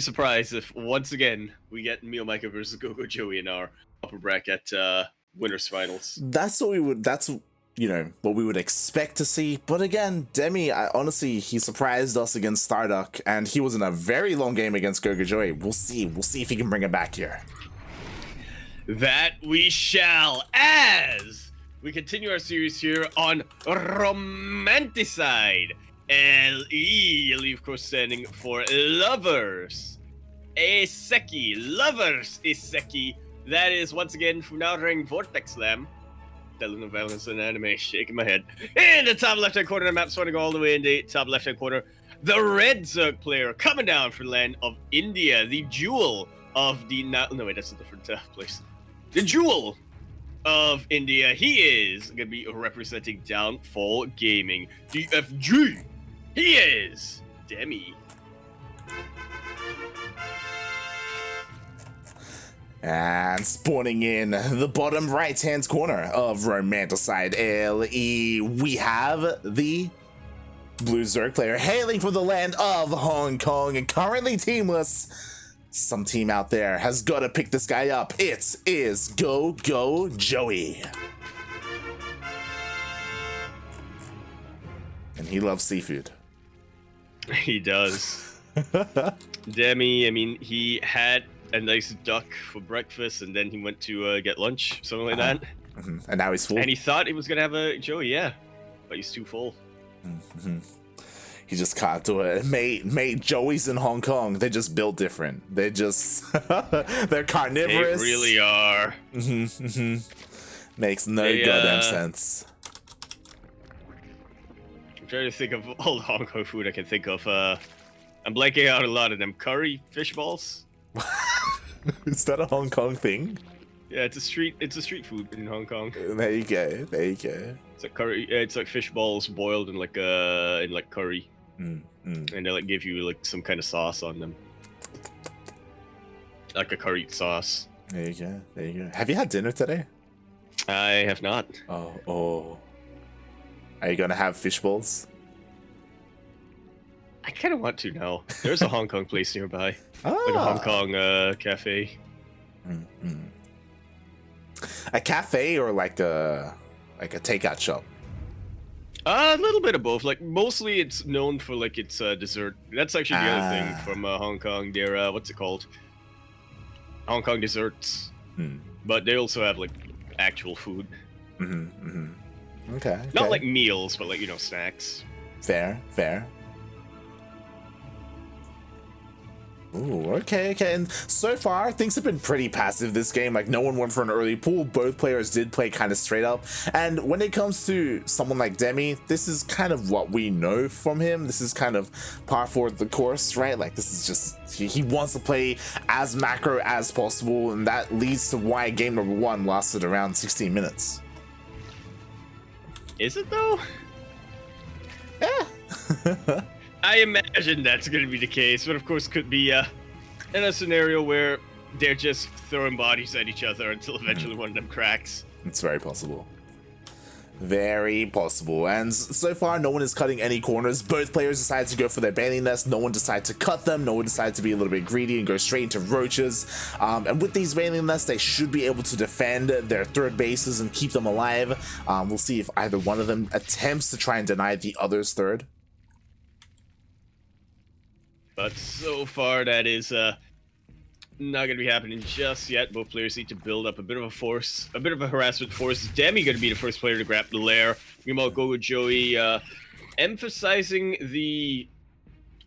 surprised if once again we get Mio Micah versus GogojOey in our upper bracket winners finals. That's what we would. That's what we would expect to see. But again, Demi, honestly, he surprised us against Starduck, and he was in a very long game against GogojOey. We'll see. We'll see if he can bring it back here. That we shall, as we continue our series here on Romanticide. LE, of course, standing for Lovers. Iseki, Lovers Iseki. That is, once again, from Now Ring Vortex Slam. Telenovela is an anime, shaking my head. In the top left-hand corner of the map, starting all the way in the top left-hand corner, the Red Zerg player coming down from the land of India, the jewel of the... No, wait, that's a different place. The jewel of India. He is going to be representing Downfall Gaming. DFG. He is Demi. And spawning in the bottom right-hand corner of Romanticide LE, we have the Blue Zerg player hailing from the land of Hong Kong and currently teamless. Some team out there has got to pick this guy up. It is GogojOey. And he loves seafood. He does. Demi, I mean, he had a nice duck for breakfast, and then he went to get lunch, something like that. Mm-hmm. And now he's full. And he thought he was gonna have a Joey, yeah, but he's too full. Mm-hmm. He just can't do it. Mate, Joeys in Hong Kong, they just built different. They just, they're carnivorous. They really are. Mm-hmm, mm-hmm. Makes no goddamn sense. I'm trying to think of all the Hong Kong food I can think of. I'm blanking out a lot of them. Curry fish balls. Is that a Hong Kong thing? Yeah, it's a street food in Hong Kong. There you go. There you go. It's like curry. It's like fish balls boiled in like curry, and they like give you like some kind of sauce on them, like a curry sauce. There you go. There you go. Have you had dinner today? I have not. Oh. Are you gonna have fish balls? I kind of want to now. There's a Hong Kong place nearby, like a Hong Kong cafe. Mm-hmm. A cafe or like a takeout shop? A little bit of both. Like mostly, it's known for like its dessert. That's actually the other thing from Hong Kong. Their what's it called? Hong Kong desserts. But they also have like actual food. Okay. Not like meals, but like snacks. Fair. Ooh, okay. And so far, things have been pretty passive this game. Like, no one went for an early pull. Both players did play kind of straight up. And when it comes to someone like Demi, this is kind of what we know from him. This is kind of par for the course, right? Like, this is just... He wants to play as macro as possible, and that leads to why game number 1 lasted around 16 minutes. Is it, though? Yeah. I imagine that's going to be the case, but of course could be in a scenario where they're just throwing bodies at each other until eventually one of them cracks. It's very possible. Very possible. And so far, no one is cutting any corners. Both players decided to go for their baneling nest. No one decided to cut them. No one decided to be a little bit greedy and go straight into roaches. And with these baneling nests, they should be able to defend their third bases and keep them alive. We'll see if either one of them attempts to try and deny the other's third. But so far, that is not going to be happening just yet. Both players need to build up a bit of a force, a bit of a harassment force. Demi going to be the first player to grab the lair. Meanwhile, GogojOey emphasizing the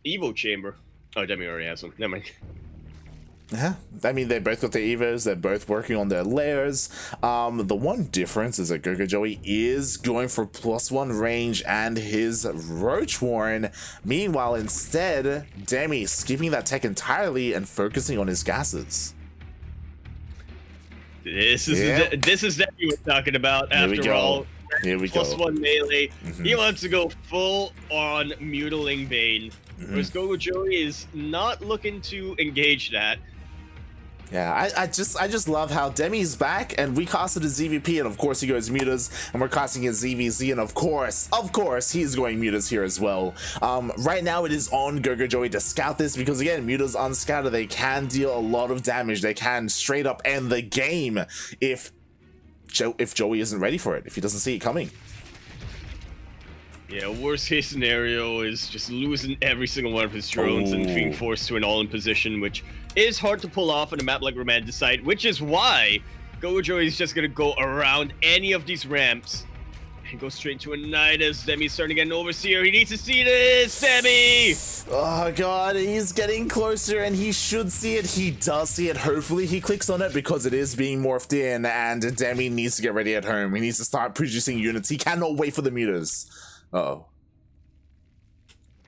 Evo chamber. Oh, Demi already has one. Never mind. Yeah, I mean, they both got their Evos, they're both working on their lairs. The one difference is that GogojOey is going for +1 range and his Roach Warren. Meanwhile, instead, Demi skipping that tech entirely and focusing on his gases. This is Demi we're talking about, after all. Here we go. +1 melee. He wants to go full on Mutiling Bane. Whereas GogojOey is not looking to engage that. Yeah, I just love how Demi's back, and we casted a ZVP, and of course he goes mutas, and we're casting his ZvZ, and of course he's going mutas here as well. Right now it is on GogojOey to scout this, because again, mutas unscouted, they can deal a lot of damage. They can straight up end the game if Joey isn't ready for it, if he doesn't see it coming. Yeah, worst case scenario is just losing every single one of his drones and being forced to an all-in position, which is hard to pull off on a map like Romanticide, which is why GogojOey is just going to go around any of these ramps and go straight to a Nidus. Demi's starting to get an Overseer. He needs to see this, Demi! Oh god, he's getting closer, and he should see it. He does see it. Hopefully he clicks on it, because it is being morphed in, and Demi needs to get ready at home. He needs to start producing units. He cannot wait for the mutas. Uh-oh.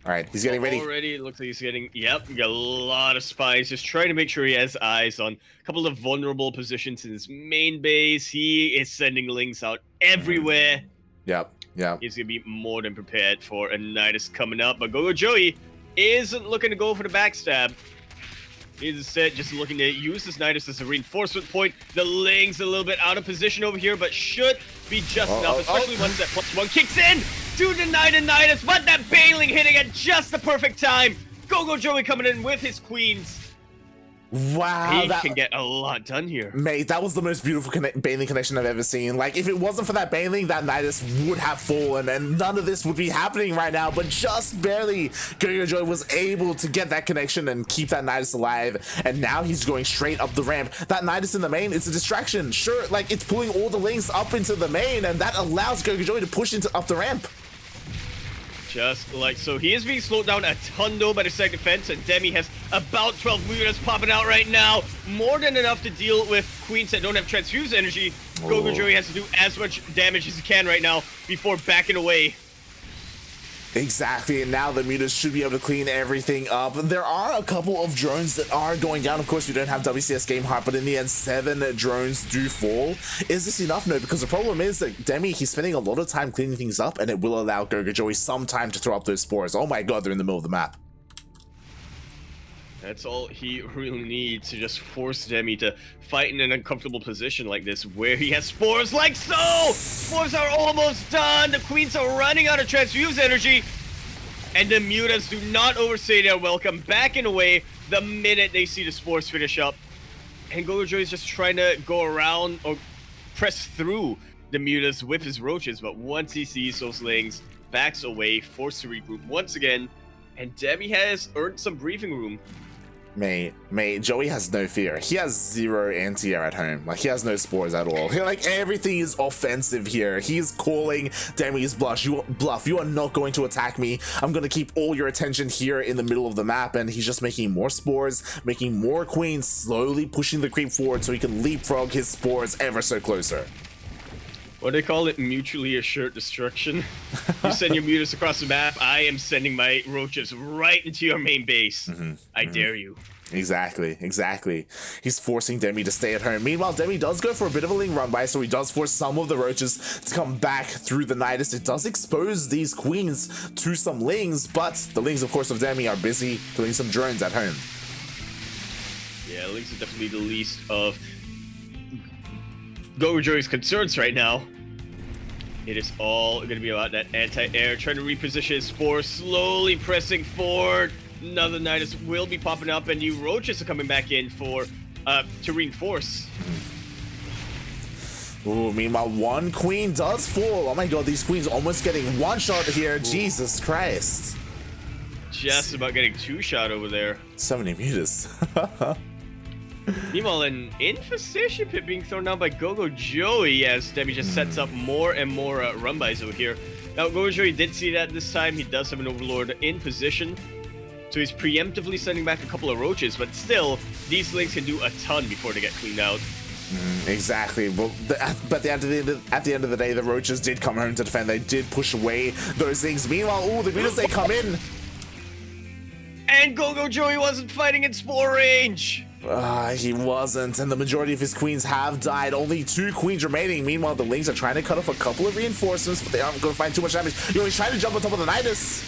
Alright, he's getting ready. Already, it looks like he's getting, yep, got a lot of spies. Just trying to make sure he has eyes on a couple of vulnerable positions in his main base. He is sending links out everywhere. Yep. He's going to be more than prepared for a Nidus coming up. But GogojOey isn't looking to go for the backstab. He's instead just looking to use this Nidus as a reinforcement point. The Ling's a little bit out of position over here, but should be just enough, especially once that +1 kicks in to deny the Nidus. But that Baneling hitting at just the perfect time. GogojOey coming in with his queens. Wow, he can get a lot done here. Mate, that was the most beautiful Baneling connection I've ever seen. Like, if it wasn't for that Baneling, that Nidus would have fallen, and none of this would be happening right now, but just barely GogojOey was able to get that connection and keep that Nidus alive, and now he's going straight up the ramp. That Nidus in the main, it's a distraction. Sure, like, it's pulling all the links up into the main, and that allows GogojOey to push up the ramp. Just like so. He is being slowed down a ton though by the side defense, and Demi has about 12 mutas popping out right now. More than enough to deal with queens that don't have transfuse energy. GogojOey has to do as much damage as he can right now before backing away. Exactly, and now the mutas should be able to clean everything up. There are a couple of drones that are going down. Of course, we don't have WCS Game Heart, but in the end, 7 drones do fall. Is this enough? No, because the problem is that Demi, he's spending a lot of time cleaning things up, and it will allow GogojOey some time to throw up those spores. Oh my god, they're in the middle of the map. That's all he really needs to just force Demi to fight in an uncomfortable position like this, where he has spores like so! Spores are almost done! The queens are running out of transfuse energy! And the mutas do not overstay their welcome, backing away the minute they see the spores finish up. And GogojOey is just trying to go around or press through the mutas with his roaches, but once he sees those lings, backs away, forced to regroup once again, and Demi has earned some breathing room. Mate, Joey has no fear. He has 0 anti-air at home. Like, he has no spores at all. Like, everything is offensive here. He's calling Demi's bluff. You are not going to attack me. I'm going to keep all your attention here in the middle of the map, and he's just making more spores, making more queens, slowly pushing the creep forward so he can leapfrog his spores ever so closer. What do they call it? Mutually assured destruction. You send your mutas across the map, I am sending my roaches right into your main base. I dare you. Exactly. He's forcing Demi to stay at home. Meanwhile, Demi does go for a bit of a ling run by, so he does force some of the roaches to come back through the Nidus. It does expose these queens to some lings, but the lings, of course, of Demi are busy doing some drones at home. Yeah, lings are definitely the least of GogojOey's concerns right now. It is all going to be about that anti-air, trying to reposition his spores, slowly pressing forward. Another Nidus will be popping up, and new roaches are coming back in for to reinforce. Ooh, meanwhile, 1 queen does fall. Oh my god, these queens almost getting 1 shot here. Ooh. Jesus Christ. Just about getting 2 shot over there. So many mutas. Meanwhile, an infestation pit being thrown down by GogojOey as Demi just sets up more and more run-bys over here. Now, GogojOey did see that this time. He does have an Overlord in position, so he's preemptively sending back a couple of roaches, but still, these links can do a ton before they get cleaned out. Exactly. Well, but at the end of the day, the roaches did come home to defend. They did push away those things. Meanwhile, the mutas, they come in. And GogojOey wasn't fighting in spore range. He wasn't, and the majority of his queens have died. Only 2 queens remaining. Meanwhile, the lings are trying to cut off a couple of reinforcements, but they aren't going to find too much damage. He's trying to jump on top of the Nidus.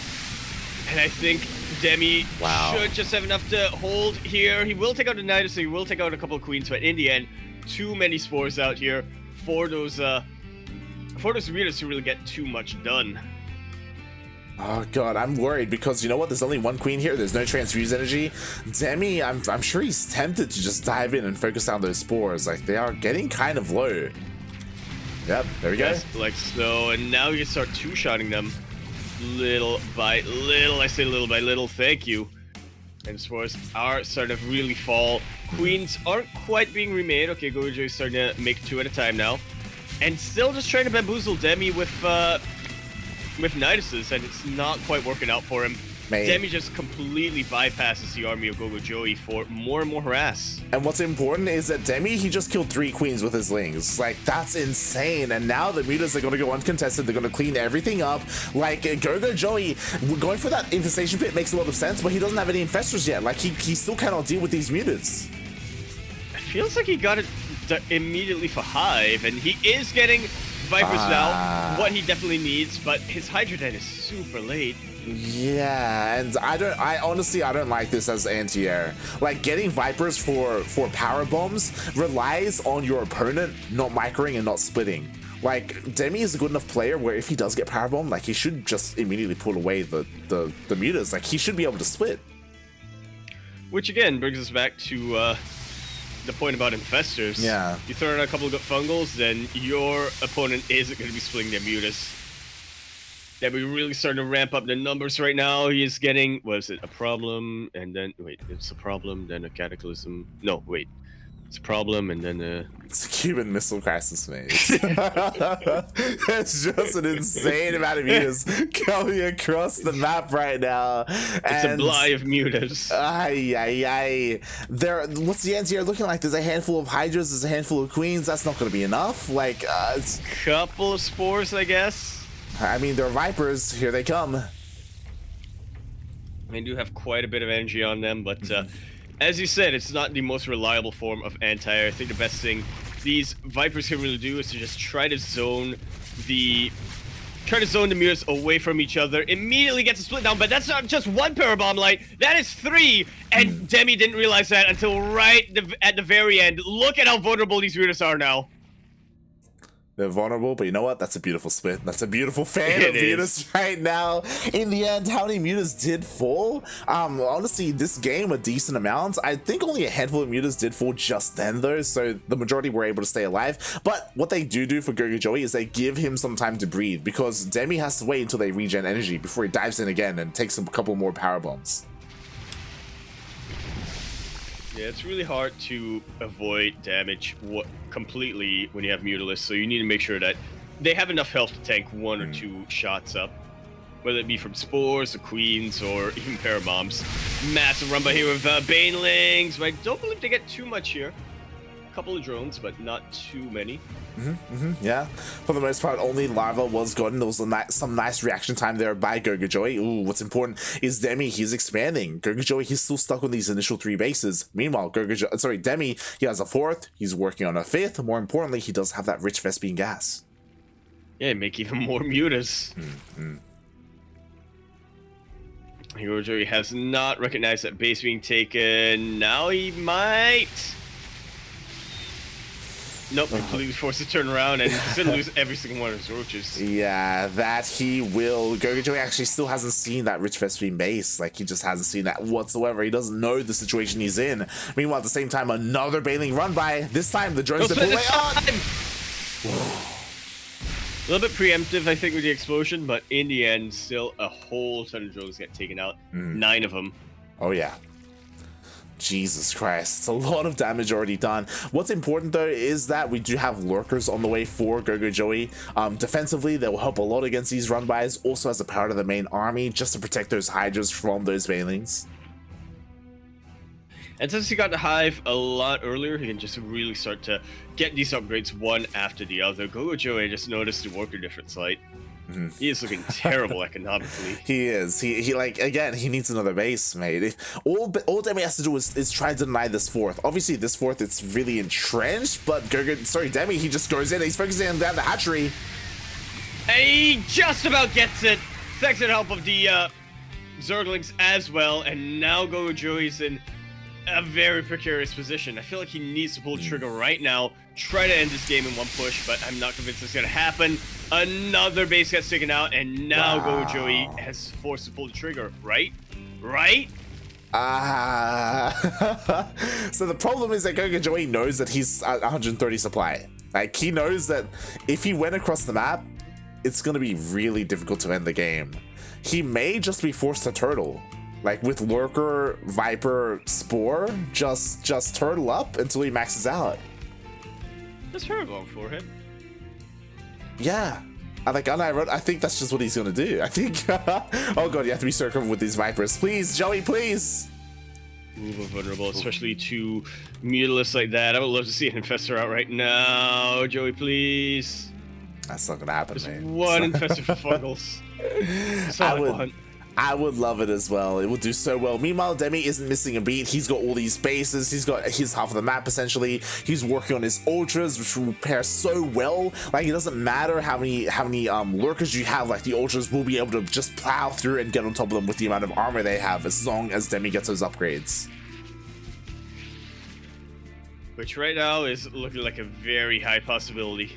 And I think Demi Wow. should just have enough to hold here. He will take out the Nidus, so he will take out a couple of queens, but in the end, too many spores out here for those readers to really get too much done. Oh god, I'm worried because you know what? There's only one queen here. There's no transfuse energy. Demi, I'm sure he's tempted to just dive in and focus down those spores. Like they are getting kind of low. Yep, there we go. Like so, and now you start two-shotting them little by little. I say little by little. Thank you. And spores are starting to really fall. Queens aren't quite being remade. Okay, GogojOey is starting to make two at a time now, and still just trying to bamboozle Demi with Niduses, and it's not quite working out for him. Man. Demi just completely bypasses the army of GogojOey for more and more harass. And what's important is that Demi, he just killed 3 queens with his lings. Like, that's insane. And now the mutas are going to go uncontested. They're going to clean everything up. Like, GogojOey, going for that infestation pit makes a lot of sense, but he doesn't have any infestors yet. Like, he still cannot deal with these mutas. It feels like he got it immediately for Hive, and he is getting Vipers now, what he definitely needs, but his Hydra Den is super late. Yeah, and I honestly don't like this as anti-air. Like, getting Vipers for power bombs relies on your opponent not microing and not splitting. Like, Demi is a good enough player where if he does get power bomb, like, he should just immediately pull away the mutas. Like, he should be able to split. Which again brings us back to the point about infestors. Yeah. You throw in a couple of good fungals, then your opponent isn't going to be splitting their mutas. That we're really starting to ramp up the numbers right now. He's getting, what is it, a problem, and then, wait, it's a problem, then a cataclysm. No, wait. It's a problem, and then it's a Cuban Missile Crisis, mate. It's just an insane amount of mutas coming across the map right now. It's a bly of mutas. What's the anti-air looking like? There's a handful of Hydras, there's a handful of Queens. That's not going to be enough. Like, it's... couple of spores, I guess. I mean, they're Vipers. Here they come. They do have quite a bit of energy on them, but as you said, it's not the most reliable form of anti-air. I think the best thing these Vipers can really do is to just try to zone the mutas away from each other. Immediately gets a split down, but that's not just one parabomb light. That is 3, and Demi didn't realize that until right at the very end. Look at how vulnerable these mutas are now. They're vulnerable, but you know what? That's a beautiful split. That's a beautiful fan of mutas right now. In the end, how many mutas did fall? Honestly, this game, a decent amount. I think only a handful of mutas did fall just then, though, so the majority were able to stay alive. But what they do for GogojOey is they give him some time to breathe, because Demi has to wait until they regen energy before he dives in again and takes a couple more power bombs. Yeah, it's really hard to avoid damage completely when you have Mutalists, so you need to make sure that they have enough health to tank 1 or 2 shots up, whether it be from spores or queens or even parabombs. Massive run by here with banelings, but I don't believe they get too much here. A couple of drones, but not too many. Yeah, for the most part, only lava was gotten. There was some nice reaction time there by GogojOey. Ooh, what's important is Demi, he's expanding. GogojOey, he's still stuck on these initial 3 bases. Meanwhile, Demi, he has a 4th. He's working on a 5th. More importantly, he does have that rich Vespian gas. Yeah, make even more mutas. GogojOey has not recognized that base being taken. Now he might. Nope, completely forced to turn around, and he's gonna lose every single one of his roaches. Yeah, that he will. GogojOey actually still hasn't seen that rich Vespian base. Like, he just hasn't seen that whatsoever. He doesn't know the situation he's in. Meanwhile, at the same time, another bailing run by. This time, the drones pull away on. A little bit preemptive, I think, with the explosion, but in the end, still a whole ton of drones get taken out. 9 of them. Oh, yeah. Jesus Christ, it's a lot of damage already done. What's important though is that we do have lurkers on the way for GogojOey. Defensively, they will help a lot against these run-bys, also as a part of the main army, just to protect those Hydras from those Veilings. And since he got the Hive a lot earlier, he can just really start to get these upgrades one after the other. GogojOey just noticed the worker difference light. He is looking terrible economically. He is. He like, again, he needs another base, mate. If all Demi has to do is try to deny this 4th. Obviously, this 4th, it's really entrenched, but Demi, he just goes in, he's focusing on down the hatchery. And he just about gets it. Thanks to the help of the Zerglings as well, and now GogojOey's in a very precarious position. I feel like he needs to pull the trigger right now, try to end this game in one push, but I'm not convinced it's gonna happen. Another base gets taken out, and now GogojOey has forced to pull the trigger, right? Right? So the problem is that GogojOey knows that he's at 130 supply. Like, he knows that if he went across the map, it's gonna be really difficult to end the game. He may just be forced to turtle. Like, with Lurker, Viper, Spore, just turtle up until he maxes out. That's terrible for him. Yeah. I think that's just what he's gonna do. I think, oh god, you have to be so careful with these Vipers. Please, Joey, please. Ooh, we're vulnerable, especially to Mutalists like that. I would love to see an Infestor out right now. Joey, please. That's not gonna happen, Just man. one Infestor for Fuggles. I would love it as well. It would do so well. Meanwhile, Demi isn't missing a beat. He's got all these bases. He's got his half of the map, essentially. He's working on his ultras, which will pair so well. Like, it doesn't matter how many lurkers you have. Like, the ultras will be able to just plow through and get on top of them with the amount of armor they have, as long as Demi gets those upgrades. Which right now is looking like a very high possibility.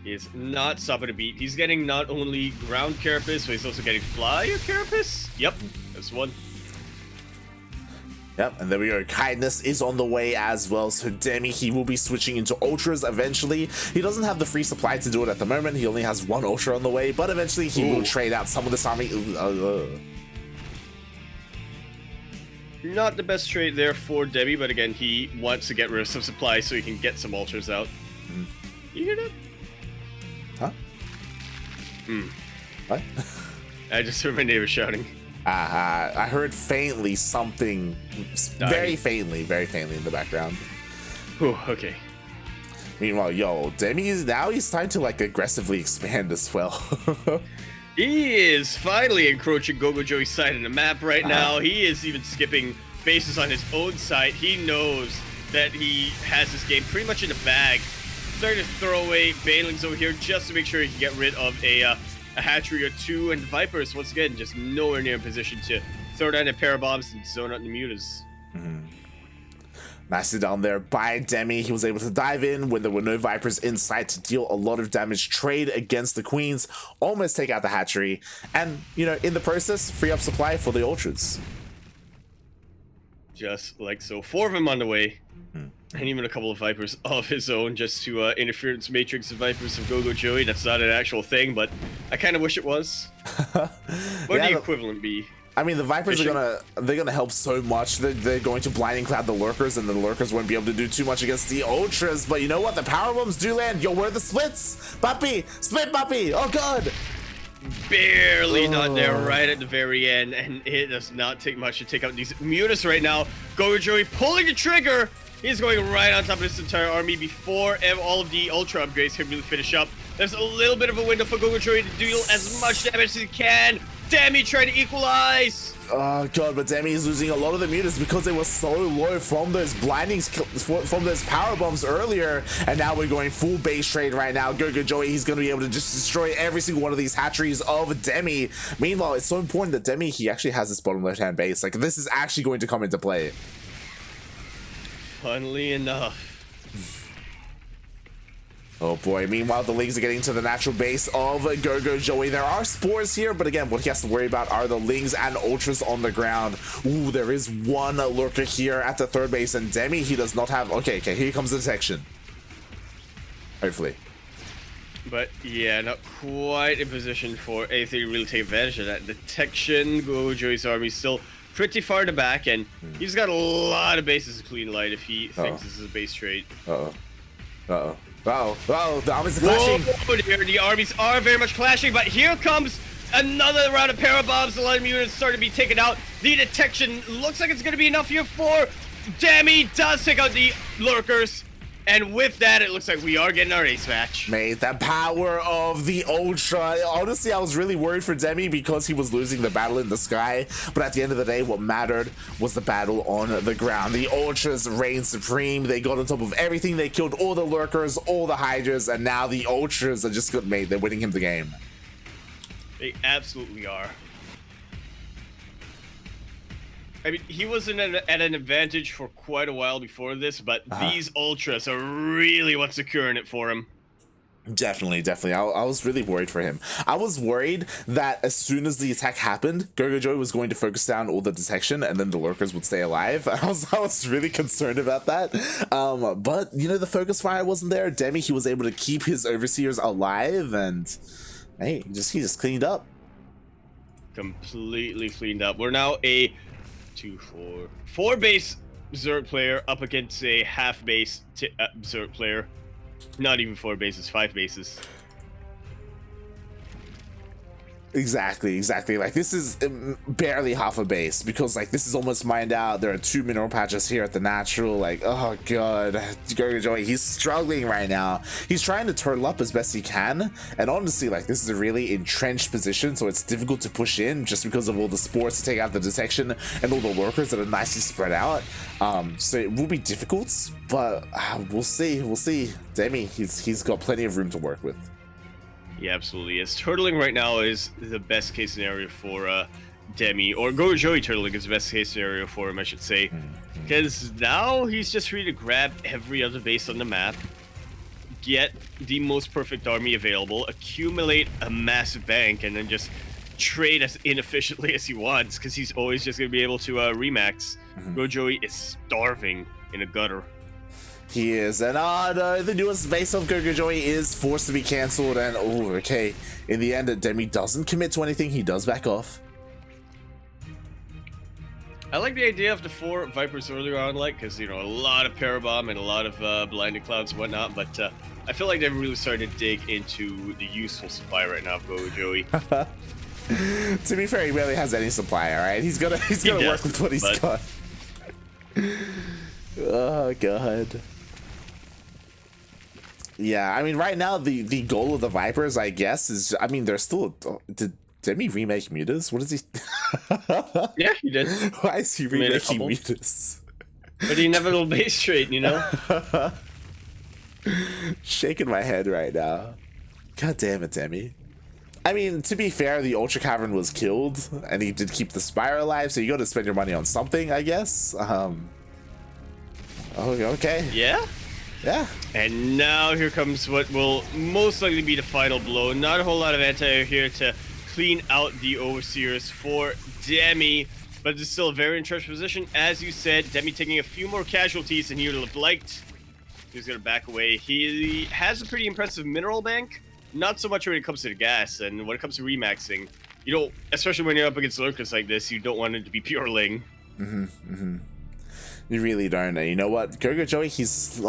He is not stopping to beat. He's getting not only ground carapace, but he's also getting flyer carapace. Yep, that's one. Yep, and there we go. Kindness is on the way as well. So Demi, he will be switching into ultras eventually. He doesn't have the free supply to do it at the moment. He only has one ultra on the way, but eventually he will trade out some of this army. Not the best trade there for Demi, but again, he wants to get rid of some supply so he can get some ultras out. You hear that? Huh? What? I just heard my neighbor shouting. I heard faintly something, very faintly in the background. Whew, okay. Meanwhile, yo, Demi is now, he's time to like aggressively expand as well. He is finally encroaching GogojOey's side of the map right now. He is even skipping bases on his own side. He knows that he has this game pretty much in the bag. Starting to throw away Banelings over here just to make sure he can get rid of a hatchery or two, and Vipers once again just nowhere near in position to throw down a pair of bombs and zone out the mutas. Nicely down there by Demi. He was able to dive in when there were no Vipers in sight to deal a lot of damage, trade against the Queens, almost take out the hatchery, and, you know, in the process, free up supply for the ultras. Just like so. 4 of them on the way. And even a couple of Vipers of his own just to interference matrix of Vipers of GogojOey. That's not an actual thing, but I kind of wish it was. What would the equivalent be? I mean, the Vipers are gonna help so much. They're going to blinding cloud the lurkers, and the lurkers won't be able to do too much against the ultras. But you know what? The power bombs do land. Yo, where are the splits? Puppy, split puppy. Oh god. Barely not there right at the very end, and it does not take much to take out these mutas right now. GogojOey pulling the trigger. He's going right on top of this entire army before all of the ultra upgrades can really finish up. There's a little bit of a window for GogojOey to deal as much damage as he can. Demi trying to equalize. Oh god, but Demi is losing a lot of the mutas because they were so low from those blindings, from those power bombs earlier, and now we're going full base trade right now. GogojOey, he's going to be able to just destroy every single one of these hatcheries of Demi. Meanwhile, it's so important that Demi, he actually has this bottom left-hand base. Like, this is actually going to come into play. Funnily enough. Oh boy, meanwhile the Lings are getting to the natural base of GogojOey. There are spores here, but again, what he has to worry about are the Lings and ultras on the ground. Ooh, there is one lurker here at the third base, and Demi, he does not have... Okay, here comes the detection. Hopefully. But yeah, not quite in position for anything to really take advantage of that detection. GogojOey's army still pretty far in the back, and he's got a lot of bases to clean light if he thinks this is a base trade. The armies are clashing. Whoa, the armies are very much clashing, but here comes another round of parabombs. A lot of units starting to be taken out. The detection looks like it's going to be enough here for Demi. Does take out the lurkers. And with that, it looks like we are getting our ace match. Mate, the power of the Ultra. Honestly, I was really worried for Demi because he was losing the battle in the sky. But at the end of the day, what mattered was the battle on the ground. The Ultras reigned supreme. They got on top of everything. They killed all the lurkers, all the hydras, and now the Ultras are just good, mate. They're winning him the game. They absolutely are. I mean, he was at an advantage for quite a while before this, but these ultras are really what's securing it for him. Definitely. I was really worried for him. I was worried that as soon as the attack happened, GogojOey was going to focus down all the detection and then the lurkers would stay alive. I was really concerned about that. But, you know, the focus fire wasn't there. Demi, he was able to keep his overseers alive, and hey, he just cleaned up. Completely cleaned up. We're now a 4 base Zerg player up against a half base Zerg player. Not even 4 bases, 5 bases. Exactly. Like, this is barely half a base, because like this is almost mined out. There are 2 mineral patches here at the natural. Like, oh god, GogojOey, he's struggling right now. He's trying to turtle up as best he can, and honestly, like, this is a really entrenched position, so it's difficult to push in just because of all the spores to take out the detection and all the workers that are nicely spread out. So it will be difficult, but we'll see. Demi, he's got plenty of room to work with. Yeah, absolutely is. Turtling right now is the best case scenario for Demi, or GogojOey turtling is the best case scenario for him, I should say. Because now he's just free to grab every other base on the map, get the most perfect army available, accumulate a massive bank, and then just trade as inefficiently as he wants, because he's always just going to be able to remax. GogojOey is starving in a gutter. He is, and no, the newest base of GogojOey is forced to be cancelled, and oh, okay. In the end, Demi doesn't commit to anything, he does back off. I like the idea of the 4 Vipers earlier on, like, because, you know, a lot of Parabomb and a lot of Blinding Clouds and whatnot, but I feel like they're really starting to dig into the useful supply right now of GogojOey. To be fair, he barely has any supply, alright? He's gonna work with what he's got. Oh, God. Yeah, I mean, right now, the goal of the Vipers, I guess, is, I mean, they're still... Did Demi remake Mutas? What is he... Yeah, he did. Why is he remaking Mutas? But the inevitable base trade, you know? Shaking my head right now. God damn it, Demi. I mean, to be fair, the Ultra Cavern was killed, and he did keep the Spire alive, so you gotta spend your money on something, I guess. Okay. Yeah? Yeah. And now here comes what will most likely be the final blow. Not a whole lot of anti-air here to clean out the Overseers for Demi, but it's still a very entrenched position. As you said, Demi taking a few more casualties than he would have liked. He's going to back away. He has a pretty impressive mineral bank. Not so much when it comes to the gas, and when it comes to remaxing, you don't, especially when you're up against lurkers like this, you don't want it to be pure ling. You really don't. And you know what? GogojOey, he's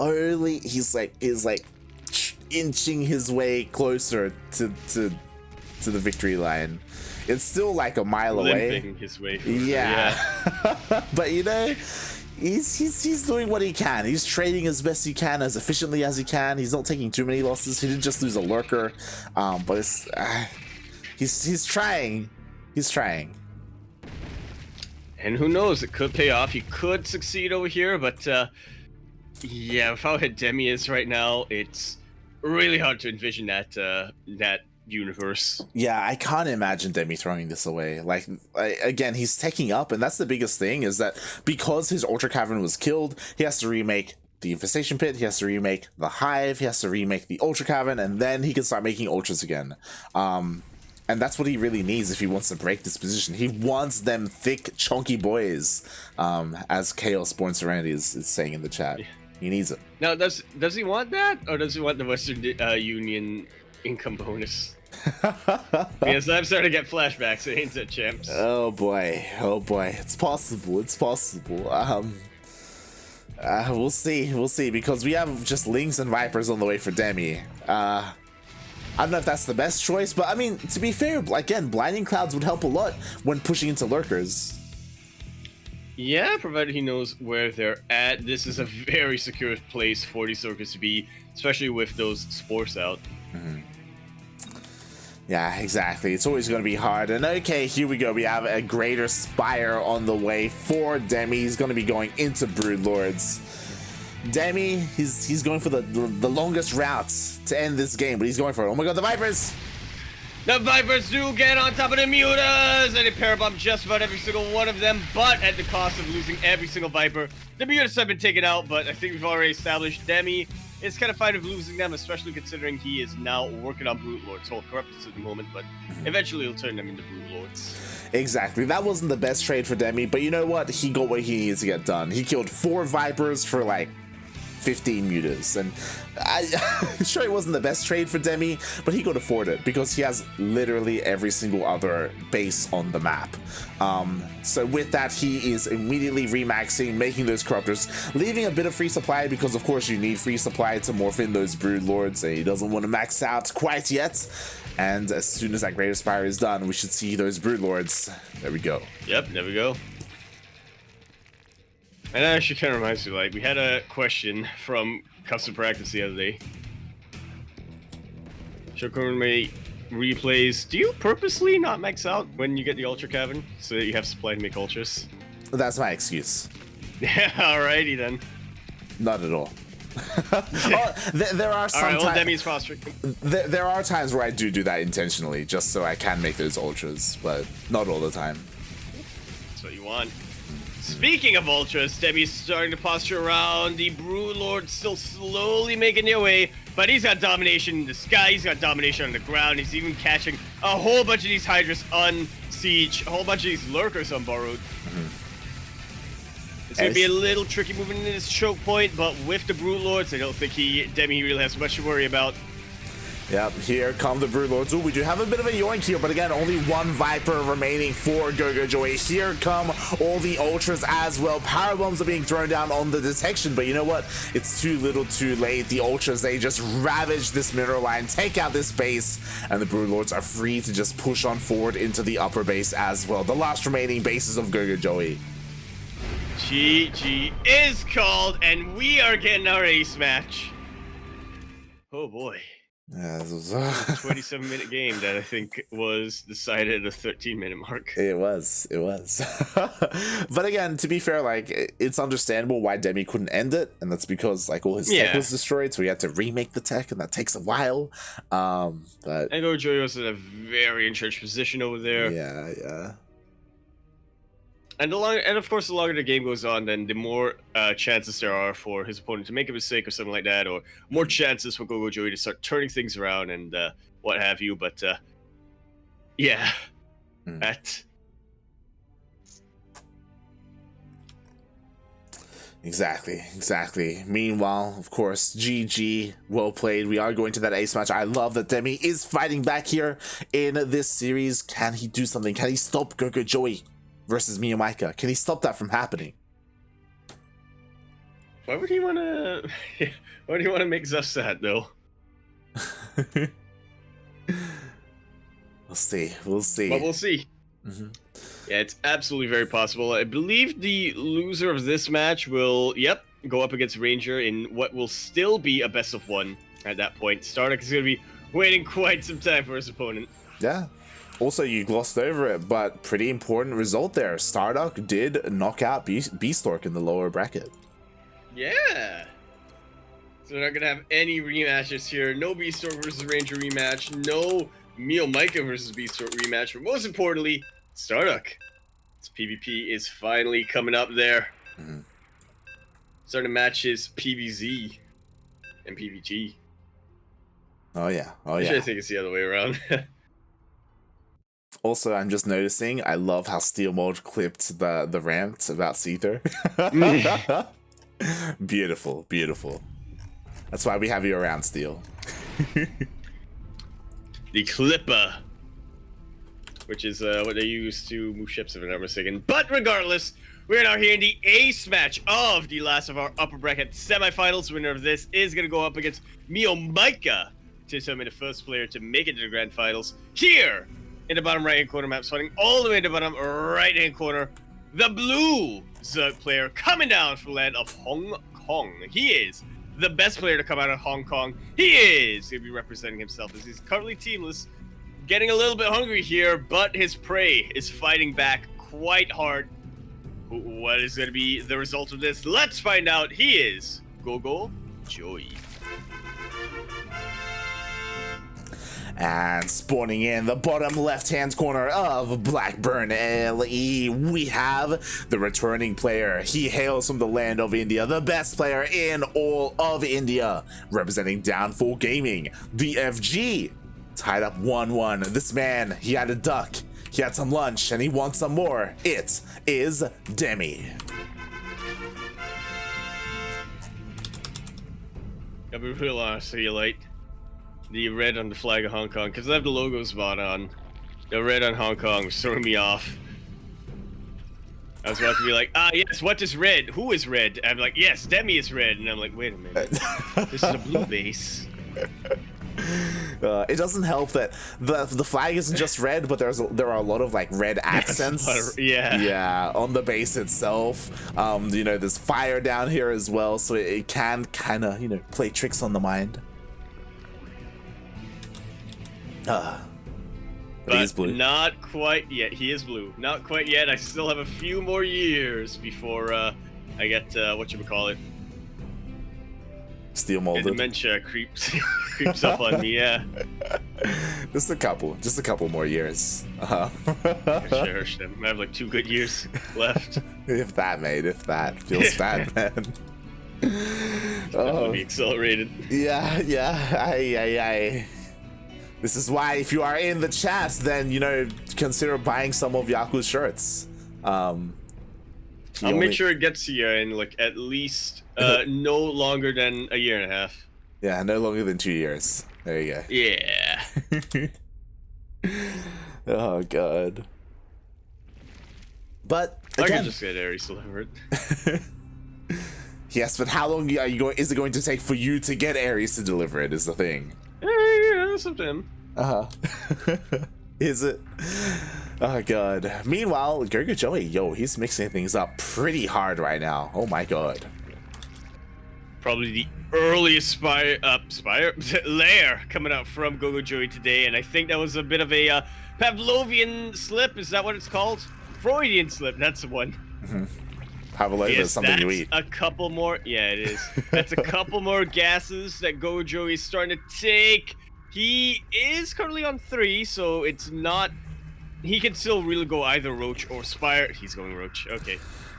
like inching his way closer to the victory line. It's still like a mile away. Limping his way. Yeah. But you know, he's doing what he can. He's trading as best he can, as efficiently as he can. He's not taking too many losses. He didn't just lose a lurker, but it's he's trying. He's trying. And who knows, it could pay off. He could succeed over here, but yeah, with how Demi is right now, it's really hard to envision that universe. Yeah, I can't imagine Demi throwing this away. Like, again, he's taking up, and that's the biggest thing, is that because his Ultra Cavern was killed, he has to remake the Infestation Pit, he has to remake the Hive, he has to remake the Ultra Cavern, and then he can start making Ultras again. And that's what he really needs if he wants to break this position. He wants them thick, chunky boys, as Chaos Born Serenity is saying in the chat. Yeah. He needs it. Now, does he want that, or does he want the Western Union income bonus? Because I'm starting to get flashbacks to Ain't It, champs. Oh boy, it's possible. We'll see, because we have just Lings and Vipers on the way for Demi. I don't know if that's the best choice, but I mean, to be fair, again, Blinding Clouds would help a lot when pushing into lurkers. Yeah, provided he knows where they're at. This is a very secure place for these lurkers to be, especially with those spores out. Yeah, exactly. It's always going to be hard. And okay, here we go. We have a Greater Spire on the way for Demi. He's going to be going into Broodlords. Demi, he's going for the longest route to end this game, but he's going for it. Oh my god, the Vipers! The Vipers do get on top of the Mutas, and they parabomb just about every single one of them, but at the cost of losing every single Viper. The Mutas have been taken out, but I think we've already established Demi is kind of fine with losing them, especially considering he is now working on Brute Lords. Hold corruptors at the moment, but eventually he'll turn them into Brute Lords. Exactly. That wasn't the best trade for Demi, but you know what? He got what he needs to get done. He killed 4 Vipers for like 15 mutas, and I'm sure it wasn't the best trade for Demi, but he could afford it because he has literally every single other base on the map. So with that, he is immediately remaxing, making those corruptors, leaving a bit of free supply because of course you need free supply to morph in those brood lords, and he doesn't want to max out quite yet. And as soon as that Great Aspire is done, we should see those brood lords. There we go. Yep, there we go. And that actually kind of reminds me, like, we had a question from Custom Practice the other day. Shokurme replays, do you purposely not max out when you get the Ultra Cavern so that you have supply to make Ultras? That's my excuse. Yeah, alrighty then. Not at all. There are some there are times where I do that intentionally just so I can make those ultras, but not all the time. That's what you want. Speaking of ultras, Demi's starting to posture around. The Brood Lord still slowly making their way, but he's got domination in the sky, he's got domination on the ground, he's even catching a whole bunch of these Hydras on siege, a whole bunch of these lurkers on borrowed. It's going to be a little tricky moving into this choke point, but with the Brood Lords, I don't think Demi really has much to worry about. Yep, here come the Brood Lords. Ooh, we do have a bit of a yoink here, but again, only 1 Viper remaining for GogojOey. Here come all the Ultras as well. Power bombs are being thrown down on the detection, but you know what? It's too little too late. The Ultras, they just ravage this mineral line, take out this base, and the Brood Lords are free to just push on forward into the upper base as well. The last remaining bases of GogojOey. GG is called, and we are getting our ace match. Oh boy. Yeah, this was 27-minute game that I think was decided at the 13-minute mark. It was. But again, to be fair, like, it's understandable why Demi couldn't end it, and that's because like all his tech was destroyed, so he had to remake the tech, and that takes a while. But and GogojOey was in a very entrenched position over there. Yeah. And of course, the longer the game goes on, then the more chances there are for his opponent to make a mistake or something like that, or more chances for GogojOey to start turning things around and what have you. But yeah, that. Exactly. Meanwhile, of course, GG, well played. We are going to that ace match. I love that Demi is fighting back here in this series. Can he do something? Can he stop GogojOey versus Miyamaika? Can he stop that from happening? Why would he want to? Why do you want to make Zeus sad though? We'll see. But we'll see. Yeah, it's absolutely very possible. I believe the loser of this match will, go up against Ranger in what will still be a best of 1 at that point. Starduck is going to be waiting quite some time for his opponent. Yeah. Also, you glossed over it, but pretty important result there. Starduck did knock out Beastork in the lower bracket. Yeah. So we're not going to have any rematches here. No Beastork versus Ranger rematch. No Miyamaika versus Beastork rematch. But most importantly, Starduck. This PvP is finally coming up there. Starting to match his PvZ and PvG. Oh yeah. Actually, I think it's the other way around. Also, I'm just noticing, I love how Steel Mold clipped the rant about Seether. Beautiful. That's why we have you around, Steel. The Clipper. Which is what they use to move ships, if I'm not mistaken. But regardless, we're now here in the ace match of the last of our upper bracket semifinals. Winner of this is going to go up against Miyamaika to determine the first player to make it to the grand finals. Here in the bottom right-hand corner map, starting all the way to the bottom right-hand corner, the blue Zerg player coming down from the land of Hong Kong. He is the best player to come out of Hong Kong. He is going to be representing himself as he's currently teamless, getting a little bit hungry here, but his prey is fighting back quite hard. What is going to be the result of this? Let's find out. He is GogojOey. And spawning in the bottom left-hand corner of Blackburn LE, we have the returning player. He hails from the land of India, the best player in all of India, representing Downfall Gaming, the FG. Tied up 1-1. This man, he had a duck, he had some lunch, and he wants some more. It is Demi. I'll be real honest with you, like, the red on the flag of Hong Kong, because I have the logo spot on. The red on Hong Kong was throwing me off. I was about to be like, yes, what is red? Who is red? I'm like, yes, Demi is red. And I'm like, wait a minute. This is a blue base. It doesn't help that the flag isn't just red, but there are a lot of like red accents. Yeah, on the base itself. You know, there's fire down here as well, so it can kind of, you know, play tricks on the mind. But he is blue. Not quite yet. He is blue. Not quite yet. I still have a few more years before I get whatchamacallit. Steel molded. Dementia creeps up on me, yeah. Just a couple more years. I cherish them. I have like 2 good years left. If that, mate, if that. Feels bad, man. Definitely be accelerated. Yeah. This is why, if you are in the chat, then, you know, consider buying some of Yaku's shirts. I'll make sure it gets to you in like at least no longer than a year and a half. Yeah, no longer than 2 years. There you go. Yeah. Oh god. But I again, can just get Ares delivered. Yes, but how long are you going? Is it going to take for you to get Ares to deliver it? Is the thing. Yeah, that's up to him. Is it? Oh god. Meanwhile, GogojOey, yo, he's mixing things up pretty hard right now. Oh my god. Probably the earliest layer coming out from GogojOey today, and I think that was a bit of a Pavlovian slip. Is that what it's called? Freudian slip. That's the one. Pavlova is something you eat. A couple more. Yeah, it is. That's a couple more gases that GogojOey is starting to take. He is currently on 3, so it's not. He can still really go either Roach or Spire. He's going Roach. Okay.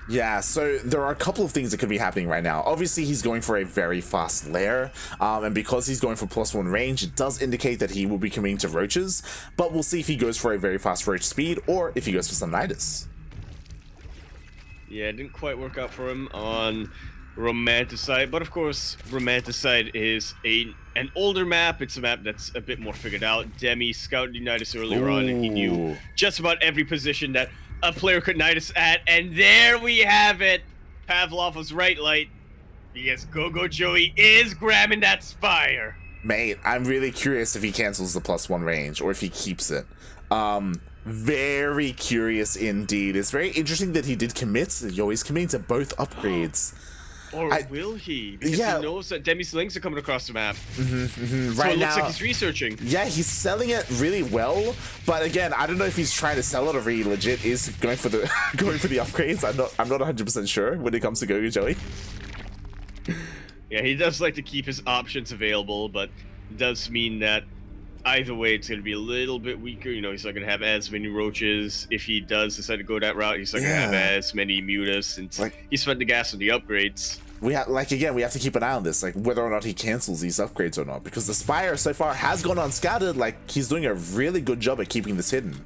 Yeah, so there are a couple of things that could be happening right now. Obviously, he's going for a very fast lair, and because he's going for +1 range, it does indicate that he will be committing to Roaches, but we'll see if he goes for a very fast Roach speed, or if he goes for some Nidus. Yeah, it didn't quite work out for him on Romanticide, but of course, Romanticide is an older map. It's a map that's a bit more figured out. Demi scouted Nidus earlier on, and he knew just about every position that a player could Nidus at, and there we have it. Pavlov was right, light, because GogojOey is grabbing that Spire. Mate, I'm really curious if he cancels the +1 range, or if he keeps it. Very curious indeed. It's very interesting that he did commit. Yo, he's committing to both upgrades. Or will he? Because he knows that Demi's links are coming across the map. So right it looks now, like he's researching. Yeah, he's selling it really well, but again, I don't know if he's trying to sell it or if he legit is going for the upgrades. I'm not 100% sure when it comes to GogojOey. Yeah, he does like to keep his options available, but it does mean that either way, it's going to be a little bit weaker. You know, he's not going to have as many Roaches. If he does decide to go that route, he's not going to have as many Mutas, and he spent the gas on the upgrades. We have to keep an eye on this, like whether or not he cancels these upgrades or not, because the Spire so far has gone unscouted. Like, he's doing a really good job at keeping this hidden.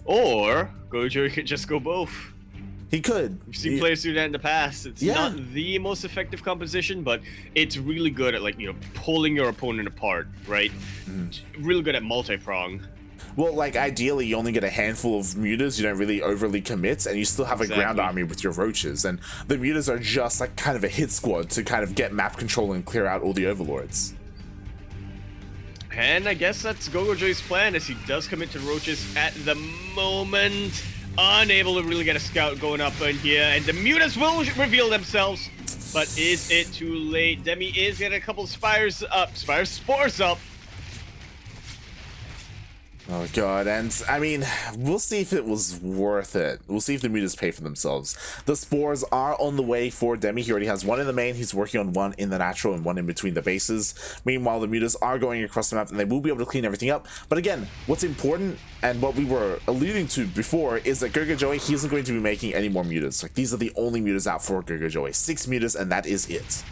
Or GogojOey could just go both. He could. We've seen players do that in the past. It's not the most effective composition, but it's really good at, like, you know, pulling your opponent apart, right? Really good at multi-prong. Well, like, ideally, you only get a handful of Mutas, you don't really overly commit, and you still have a ground army with your Roaches, and the Mutas are just, like, kind of a hit squad to kind of get map control and clear out all the Overlords. And I guess that's GogojOey's plan, as he does commit to Roaches at the moment. Unable to really get a scout going up in here, and the Mutas will reveal themselves, but is it too late? Demi is getting a couple Spires up, Spores up. Oh god, and I mean, we'll see if it was worth it. We'll see if the mutas pay for themselves. The spores are on the way for Demi. He already has one in the main, he's working on one in the natural and one in between the bases. Meanwhile, the mutas are going across the map and they will be able to clean everything up. But again, what's important and what we were alluding to before is that GogojOey, he isn't going to be making any more mutas. Like, these are the only mutas out for GogojOey. 6 mutas and that is it.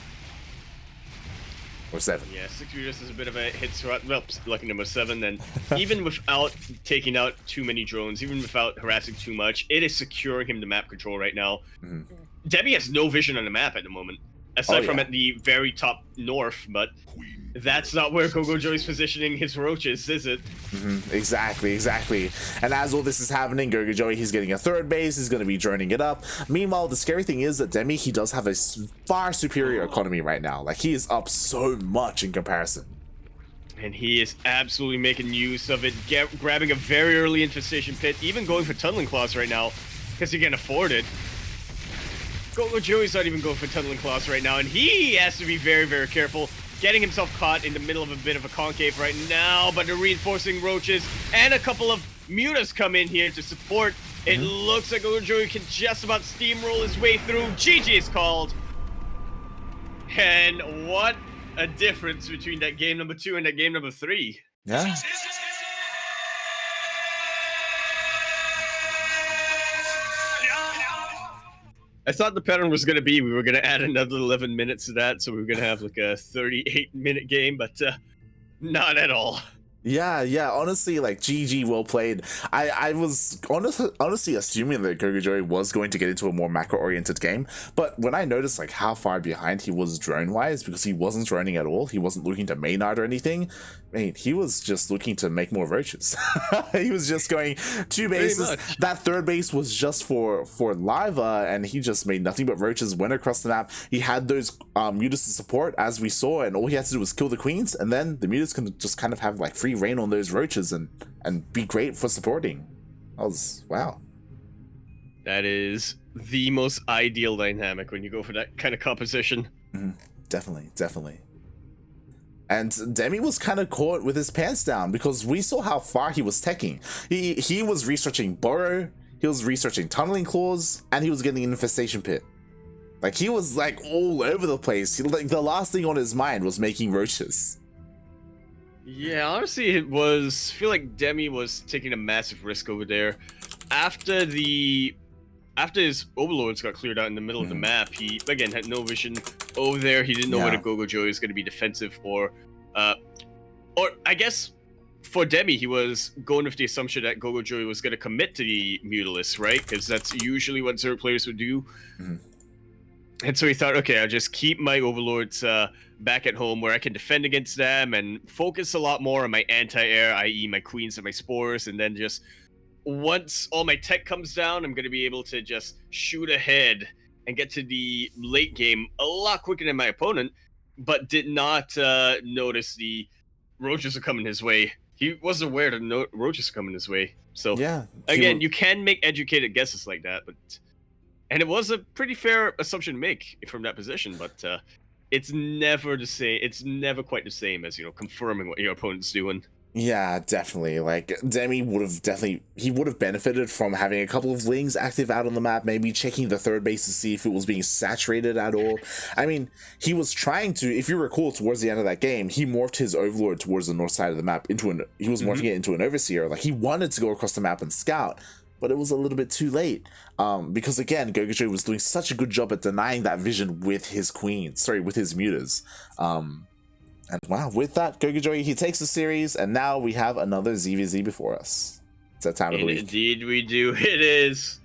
Or 7. Yeah, 6 mutas is a bit of a hit throughout. Well, lucky number 7. And even without taking out too many drones, even without harassing too much, it is securing him to map control right now. Demi has no vision on the map at the moment, aside from at the very top north, but that's not where GogojOey's positioning his roaches, is it? Exactly. And as all this is happening, GogojOey, he's getting a third base, he's going to be droning it up. Meanwhile, the scary thing is that Demi, he does have a far superior economy right now. Like, he is up so much in comparison. And he is absolutely making use of it, grabbing a very early infestation pit, even going for tunneling claws right now, because he can afford it. GogojOey's not even going for tunneling claws right now, and he has to be very, very careful. Getting himself caught in the middle of a bit of a concave right now, but the reinforcing roaches and a couple of mutas come in here to support. It looks like GogojOey can just about steamroll his way through. GG is called. And what a difference between that game number 2 and that game number 3. Yeah. I thought the pattern was going to be we were going to add another 11 minutes to that, so we were going to have like a 38-minute game, but not at all. Yeah, honestly, like, GG, well played. I was honestly assuming that GogojOey was going to get into a more macro-oriented game, but when I noticed, like, how far behind he was drone-wise, because he wasn't droning at all, he wasn't looking to maynard or anything, I mean, he was just looking to make more roaches. He was just going 2 bases. That third base was just for lava, and he just made nothing but roaches, went across the map. He had those mutas to support, as we saw, and all he had to do was kill the queens, and then the mutas can just kind of have, like, free reign on those roaches and be great for supporting. That was, wow. That is the most ideal dynamic when you go for that kind of composition. Definitely. And Demi was kind of caught with his pants down because we saw how far he was teching. He was researching burrow, he was researching tunneling claws, and he was getting an infestation pit. Like, he was like all over the place. Like, the last thing on his mind was making roaches. Yeah, honestly, I feel like Demi was taking a massive risk over there. After his overlords got cleared out in the middle of the map, he, again, had no vision over there. He didn't know whether GogojOey was going to be defensive or I guess for Demi, he was going with the assumption that GogojOey was going to commit to the Mutalisk, right? Because that's usually what Zero players would do. And so he thought, okay, I'll just keep my overlords back at home where I can defend against them and focus a lot more on my anti-air, i.e. my queens and my spores, and then just once all my tech comes down, I'm going to be able to just shoot ahead and get to the late game a lot quicker than my opponent, but did not notice the roaches are coming his way. He wasn't aware that roaches are coming his way. So, yeah, again, you can make educated guesses like that, and it was a pretty fair assumption to make from that position, but it's never the same. It's never quite the same as, confirming what your opponent's doing. Yeah, definitely. Like, Demi would have benefited from having a couple of lings active out on the map, maybe checking the third base to see if it was being saturated at all. I mean, he was trying to, if you recall, towards the end of that game, he morphed his overlord towards the north side of the map he was morphing it into an overseer. Like, he wanted to go across the map and scout, but it was a little bit too late. Because again, GogojOey was doing such a good job at denying that vision with his with his mutas. And wow, with that, GogojOey, he takes the series, and now we have another ZvZ before us. It's that time of the week. Indeed we do. It is.